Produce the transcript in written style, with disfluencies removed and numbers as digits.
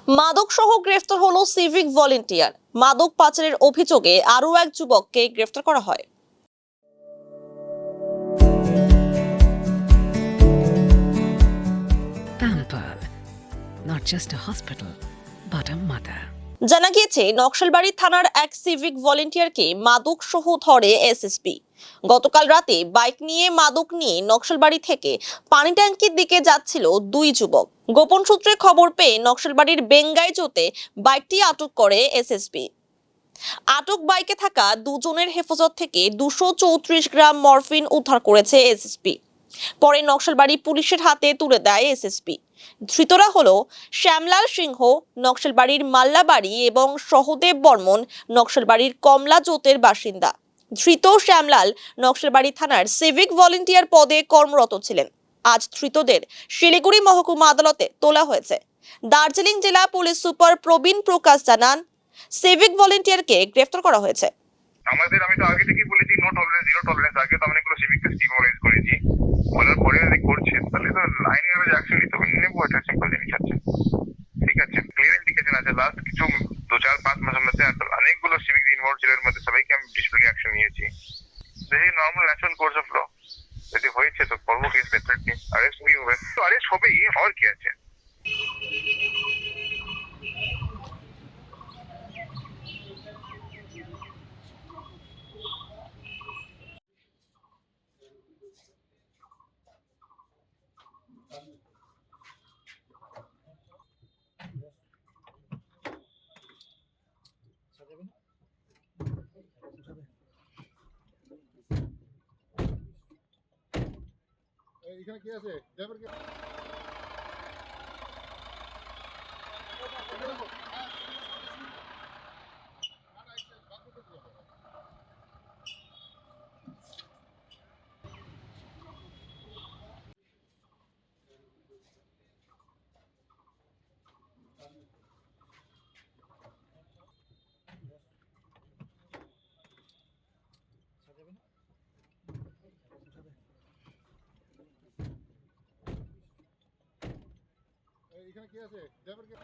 মাদক সহ গ্রেফতার হলো সিভিক ভলেন্টিয়ার। মাদক পাচারের অভিযোগে আরও এক যুবককে গ্রেফতার করা হয়। Pampered, not just a hospital, but a mother. জানা গিয়েছে, নকশালবাড়ি থানার এক সিভিক ভলেন্টিয়ারকে মাদক সহ ধরে এসএসপি। গতকাল রাতে বাইক নিয়ে মাদক নিয়ে নকশালবাড়ি থেকে পানি ট্যাঙ্কির দিকে যাচ্ছিল দুই যুবক। গোপন সূত্রে খবর পেয়ে নকশালবাড়ির বেঙ্গাইজোতে বাইকটি আটক করে এসএসপি। আটক বাইকে থাকা দুজনের হেফাজত থেকে 234 গ্রাম মরফিন উদ্ধার করেছে এসএসপি। পরে নকশালবাড়ি পুলিশের হাতে তুলে দেয় এসএসপি। ধৃতরা হলো শ্যামলাল সিংহ, নকশালবাড়ির মাল্লাবাড়ি, এবং সহদেব বর্মন, নকশালবাড়ির কমলাজোতের বাসিন্দা। ধৃত শ্যামলাল নকশালবাড়ি থানার সিভিক ভলেন্টিয়ার পদে কর্মরত ছিলেন। আজ ধৃতদের শিলিগুড়ি মহকুমা আদালতে তোলা হয়েছে। দার্জিলিং জেলা পুলিশ সুপার প্রবীণ প্রকাশ জানান, সিভিক ভলেন্টিয়ারকে গ্রেফতার করা হয়েছে। আমি তো আগে থেকেই বলেছি নো টলারেন্স, জিরো টলারেন্স। আগে তো আমি এগুলো সিভিক ডিমোরালাইজ করেছি, বলার পরে যদি করছেন তাহলে তো লাইনে অ্যাকশন নিতে হবে, নেবো। এটা সিম্পল জিনিস আছে, ঠিক আছে। ক্লিয়ার ইন্ডিকেশন আছে লাস্ট কিছু 2-4-5 মাসের মধ্যে অনেকগুলো সিভিক ইনভলভ ছিল, এর মধ্যে সবাইকে আমি ডিসিপ্লিনারি অ্যাকশন নিয়েছি। দেখি normal natural course of law, যদি হয়েছে তো করবো কেস, ডেফিনেটলি অ্যারেস্ট হবে। তো অ্যারেস্ট হবেই, আর কি আছে। এখানে কি আছে? ড্রাইভার কি? এখানে কি আছে? ড্রাইভার কি?